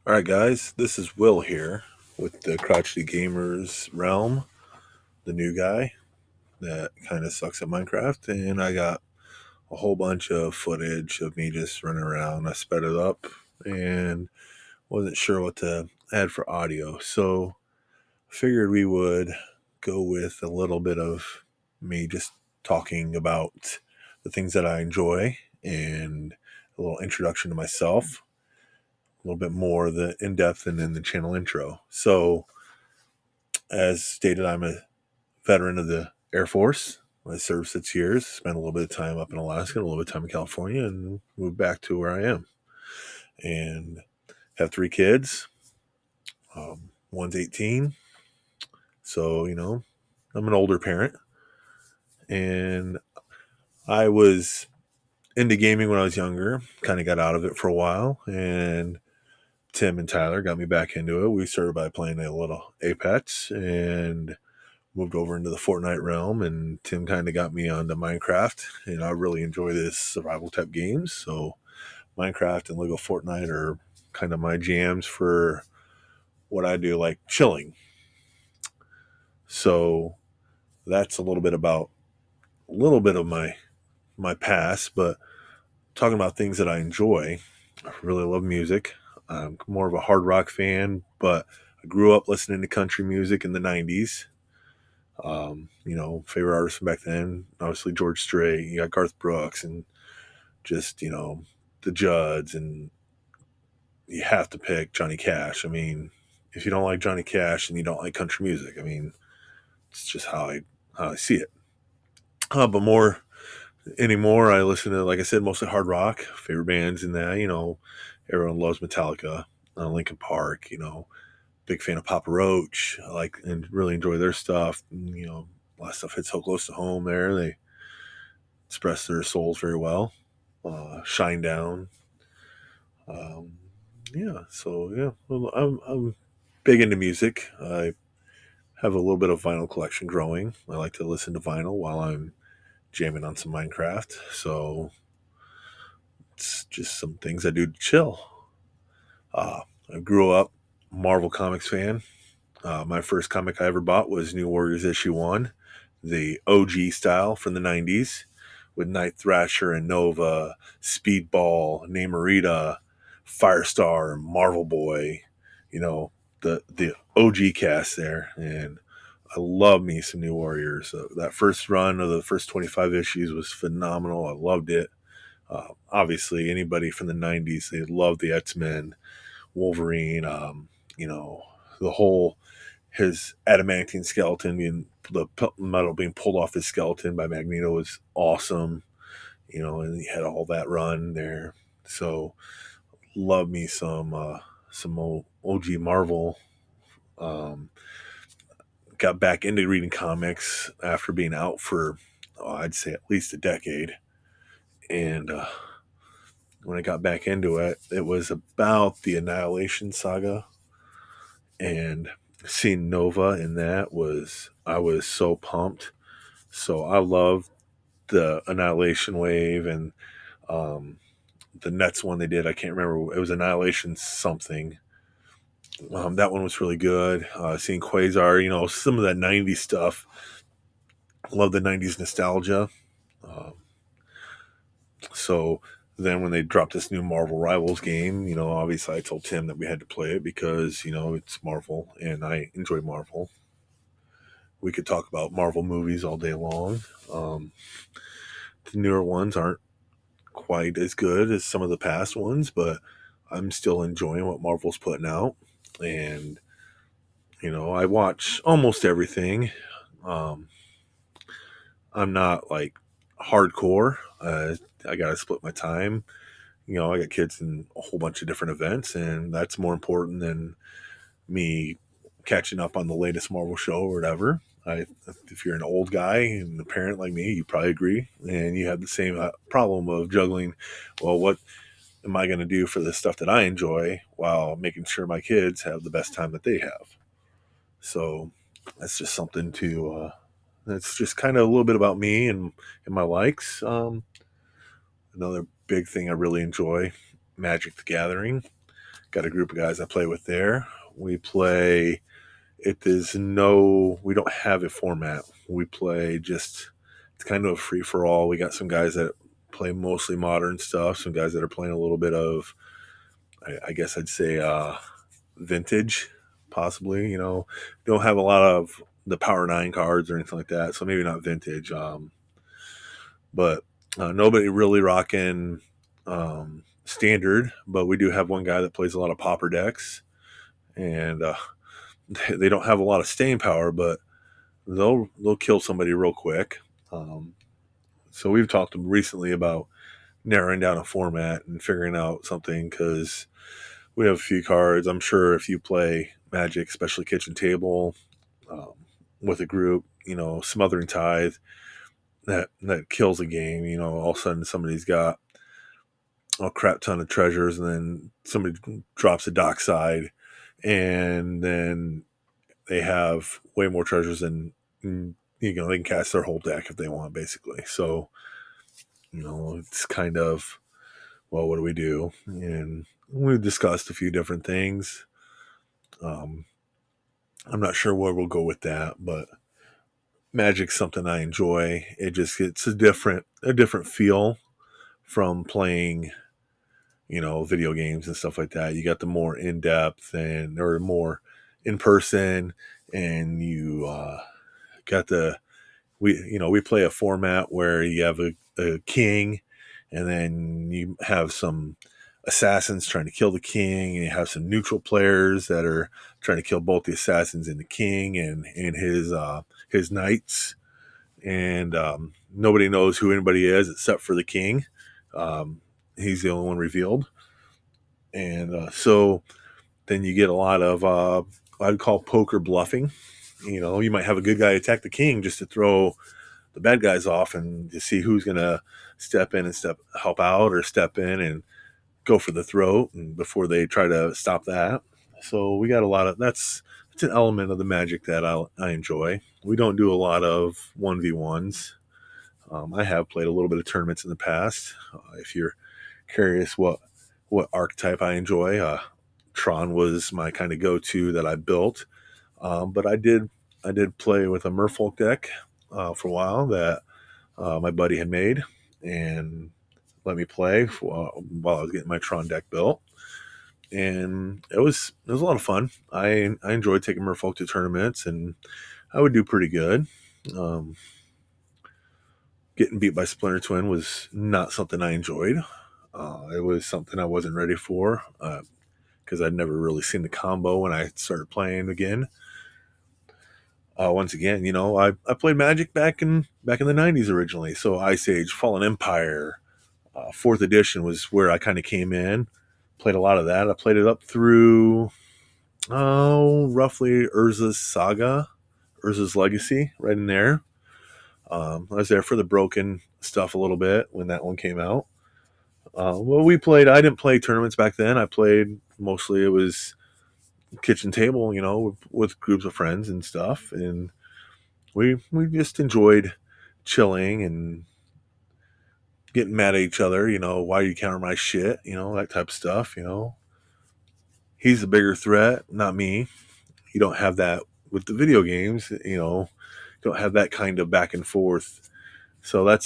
All right, guys, this is Will here with the Crotchety Gamers Realm, the new guy that kind of sucks at Minecraft, and I got a whole bunch of footage of me just running around. I sped it up and wasn't sure what to add for audio, so figured we would go with a little bit of me just talking about the things that I enjoy and a little introduction to myself, a little bit more the in depth and in the channel intro. So as stated, I'm a veteran of the Air Force. I served 6 years, spent a little bit of time up in Alaska, a little bit of time in California, and moved back to where I am. And have three kids. One's 18. So, I'm an older parent. And I was into gaming when I was younger, kind of got out of it for a while. And Tim and Tyler got me back into it. We started by playing a little Apex and moved over into the Fortnite realm, and Tim kind of got me onto Minecraft, and I really enjoy this survival type games. So Minecraft and Lego Fortnite are kind of my jams for what I do, like chilling. So that's a little bit of my past, but talking about things that I enjoy. I really love music. I'm more of a hard rock fan, but I grew up listening to country music in the 90s. Favorite artists from back then, obviously George Strait, you got Garth Brooks, and just, the Judds, and you have to pick Johnny Cash. I mean, if you don't like Johnny Cash and you don't like country music, I mean, it's just how I see it. But more anymore, I listen to, like I said, mostly hard rock. Favorite bands in that, everyone loves Metallica, Linkin Park, big fan of Papa Roach. I like and really enjoy their stuff. A lot of stuff hits so close to home there. They express their souls very well. Shine Down. Um, yeah, so yeah, well, I'm big into music. I have a little bit of vinyl collection growing. I like to listen to vinyl while I'm jamming on some Minecraft. So it's just some things I do to chill. I grew up Marvel Comics fan. My first comic I ever bought was New Warriors issue 1, the OG style from the 90s, with Night Thrasher and Nova, Speedball, Namorita, Firestar, Marvel Boy, you know, the OG cast there. And I love me some New Warriors. That first run of the first 25 issues was phenomenal. I loved it. Obviously, anybody from the 90s, they loved the X-Men, Wolverine, the whole his adamantine skeleton being the metal being pulled off his skeleton by Magneto was awesome. And he had all that run there. So love me some old OG Marvel. Um, got back into reading comics after being out for I'd say at least a decade, and when I got back into it, it was about the Annihilation saga, and seeing Nova in that I was so pumped. So I love the Annihilation Wave and um, the next one they did. I can't remember. It was Annihilation something. That one was really good. Seeing Quasar, some of that '90s stuff. Love the '90s nostalgia. Um, so then when they dropped this new Marvel Rivals game, obviously I told Tim that we had to play it because it's Marvel and I enjoy Marvel. We could talk about Marvel movies all day long. Um, the newer ones aren't quite as good as some of the past ones, but I'm still enjoying what Marvel's putting out. And, I watch almost everything. Um, I'm not like hardcore. I got to split my time. I got kids in a whole bunch of different events, and that's more important than me catching up on the latest Marvel show or whatever. If you're an old guy and a parent like me, you probably agree, and you have the same problem of juggling. Well, what am I going to do for the stuff that I enjoy while making sure my kids have the best time that they have? So that's just something to. That's just kind of a little bit about me and my likes. Another big thing I really enjoy, Magic the Gathering. got a group of guys I play with there. We play. We don't have a format. We play just, it's kind of a free for all. We got some guys that play mostly modern stuff, some guys that are playing a little bit of, I guess I'd say, vintage, possibly. Don't have a lot of the Power 9 cards or anything like that, so maybe not vintage. But nobody really rocking standard, but we do have one guy that plays a lot of pauper decks, and they don't have a lot of staying power, but they'll kill somebody real quick. Um, so we've talked recently about narrowing down a format and figuring out something, because we have a few cards. I'm sure if you play Magic, especially kitchen table, um, with a group, Smothering Tithe, that kills a game. All of a sudden somebody's got a crap ton of treasures, and then somebody drops a dockside, and then they have way more treasures than they can cast their whole deck if they want, basically. So it's kind of, well, what do we do? And we've discussed a few different things. Um, I'm not sure where we'll go with that, but Magic's something I enjoy. It's a different feel from playing, video games and stuff like that. You got the more in depth or more in person, and you got we play a format where you have a king, and then you have some assassins trying to kill the king, and you have some neutral players that are trying to kill both the assassins and the king and his knights, and nobody knows who anybody is except for the king. He's the only one revealed, and so then you get a lot of I'd call poker bluffing. You might have a good guy attack the king just to throw the bad guys off, and to see who's going to step in and help out, or step in and go for the throat, and before they try to stop that. So we got a lot of that's it's an element of the Magic that I enjoy. We don't do a lot of 1v1s. I have played a little bit of tournaments in the past. If you're curious what archetype I enjoy, Tron was my kind of go-to that I built. But I did play with a Merfolk deck for a while that my buddy had made and let me play while I was getting my Tron deck built, and it was a lot of fun. I enjoyed taking Merfolk to tournaments, and I would do pretty good. Um, Getting beat by Splinter Twin was not something I enjoyed. It was something I wasn't ready for, because I'd never really seen the combo when I started playing again. Once again, I played Magic back in the '90s originally. So Ice Age, Fallen Empire, fourth edition was where I kind of came in. Played a lot of that. I played it up through roughly Urza's Saga, Urza's Legacy, right in there. I was there for the broken stuff a little bit when that one came out. Well, we played. I didn't play tournaments back then. I played mostly. It was kitchen table, with groups of friends and stuff, and we just enjoyed chilling and getting mad at each other. Why you counter my shit? That type of stuff. He's the bigger threat, not me. You don't have that with the video games. Don't have that kind of back and forth. So that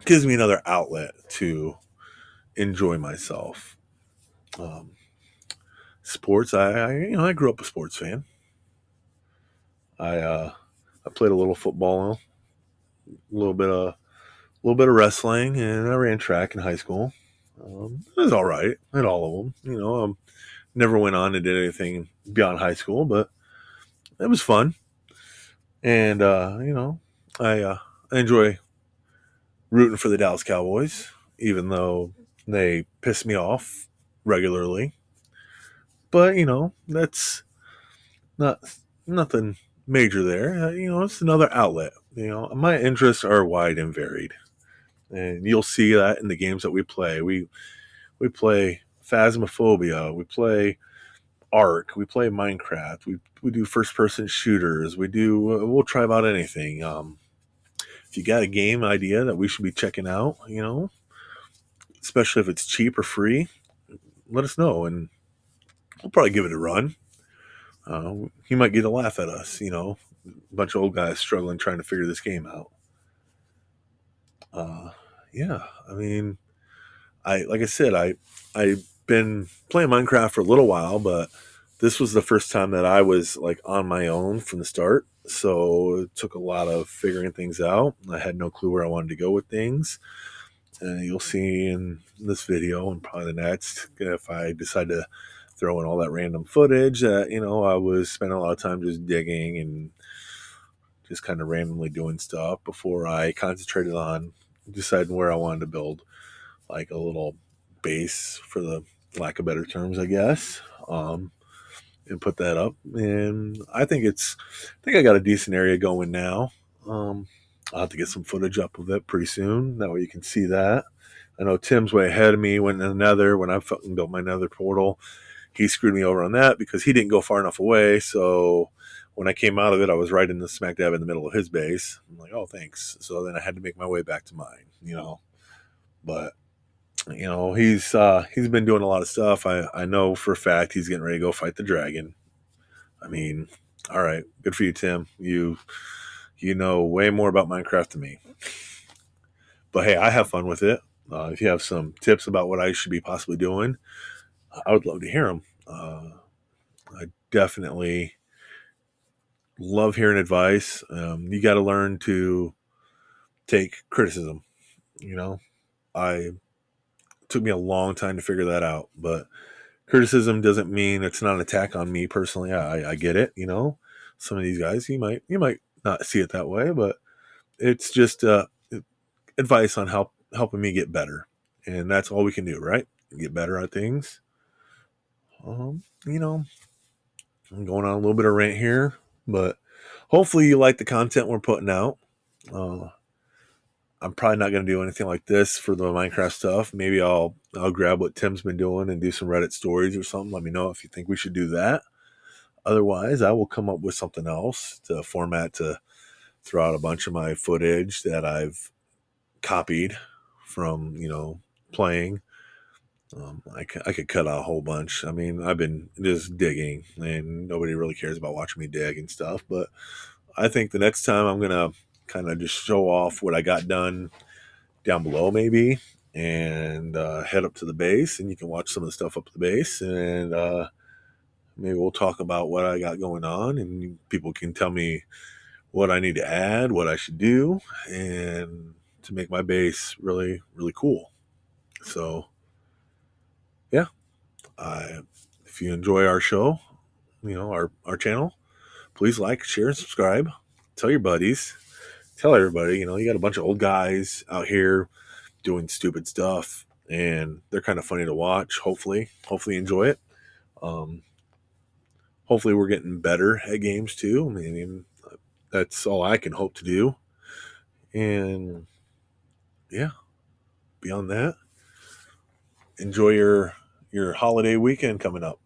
gives me another outlet to enjoy myself. Um, Sports, I grew up a sports fan. I played a little football, a little bit of wrestling, and I ran track in high school. It was all right at all of them. Never went on and did anything beyond high school, but it was fun. And I enjoy rooting for the Dallas Cowboys, even though they piss me off regularly. But that's not nothing major there. It's another outlet. My interests are wide and varied, and you'll see that in the games that we play. We play Phasmophobia. We play Ark. We play Minecraft. We do first person shooters. We'll try about anything. If you got a game idea that we should be checking out, especially if it's cheap or free, let us know, and we'll probably give it a run. He might get a laugh at us, a bunch of old guys struggling trying to figure this game out. Uh, yeah, I mean, like I said, I've been playing Minecraft for a little while, but this was the first time that I was like on my own from the start. So it took a lot of figuring things out. I had no clue where I wanted to go with things. And you'll see in this video and probably the next, if I decide to throw in all that random footage that, I was spending a lot of time just digging and just kind of randomly doing stuff before I concentrated on deciding where I wanted to build like a little base, for the lack of better terms, I guess, and put that up. And I think I got a decent area going now. I'll have to get some footage up of it pretty soon. That way you can see that. I know Tim's way ahead of me when I fucking built my nether portal. He screwed me over on that because he didn't go far enough away. So when I came out of it, I was right in the smack dab in the middle of his base. I'm like, oh, thanks. So then I had to make my way back to mine. But he's been doing a lot of stuff. I know for a fact he's getting ready to go fight the dragon. I mean, all right, good for you, Tim. You know way more about Minecraft than me. But hey, I have fun with it. If you have some tips about what I should be possibly doing, I would love to hear them. I definitely love hearing advice. You got to learn to take criticism. I took me a long time to figure that out, but criticism doesn't mean it's not an attack on me personally. I get it. Some of these guys you might not see it that way, but it's just advice on helping me get better, and that's all we can do, right? Get better at things. Um, you know, I'm going on a little bit of rant here, but hopefully you like the content we're putting out. Uh, I'm probably not going to do anything like this for the Minecraft stuff. Maybe I'll grab what Tim's been doing and do some Reddit stories or something. Let me know if you think we should do that. Otherwise, I will come up with something else to format to throw out a bunch of my footage that I've copied from playing. I could cut out a whole bunch. I mean, I've been just digging, and nobody really cares about watching me dig and stuff. But I think the next time I'm gonna kind of just show off what I got done down below, maybe, and head up to the base, and you can watch some of the stuff up to the base, and maybe we'll talk about what I got going on, and people can tell me what I need to add, what I should do, and to make my base really, really cool. So, yeah, if you enjoy our show, our channel, please like, share, and subscribe. Tell your buddies. Tell everybody, you got a bunch of old guys out here doing stupid stuff, and they're kind of funny to watch. Hopefully you enjoy it. Hopefully we're getting better at games too. I mean, that's all I can hope to do. And yeah, beyond that, enjoy your holiday weekend coming up.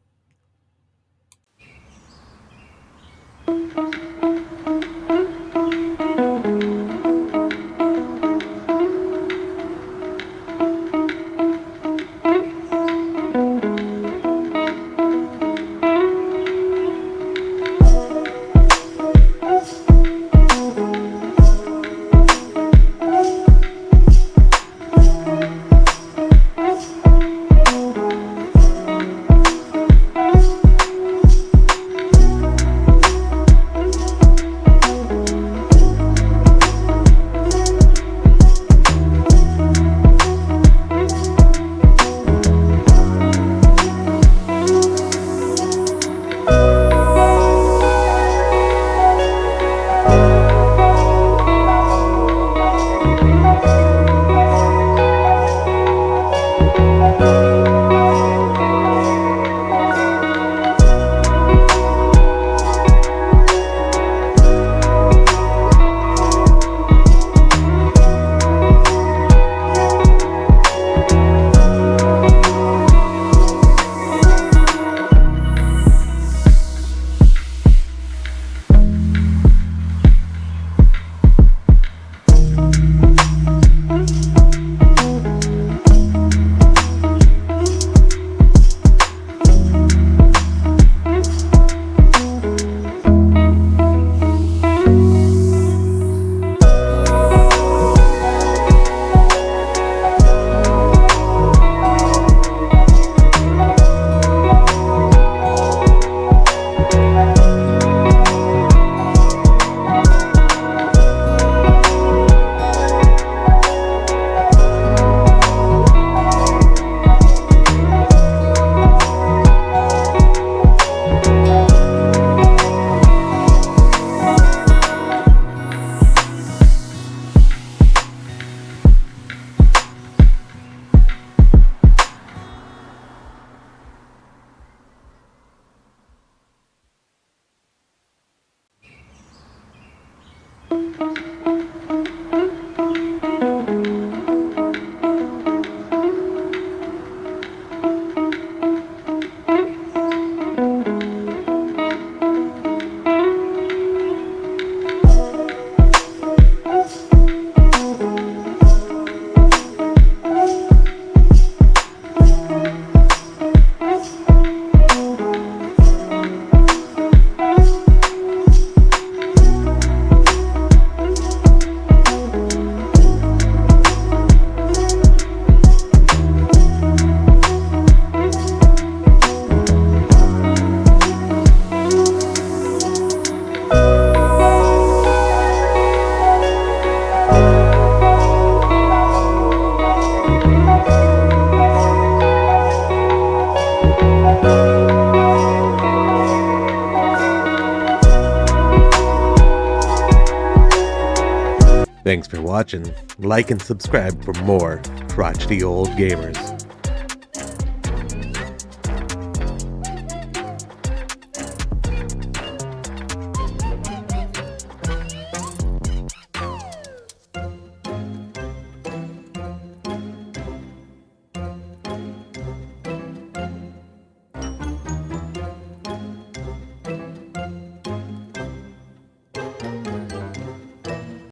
Thanks for watching. Like and subscribe for more crotchety old gamers.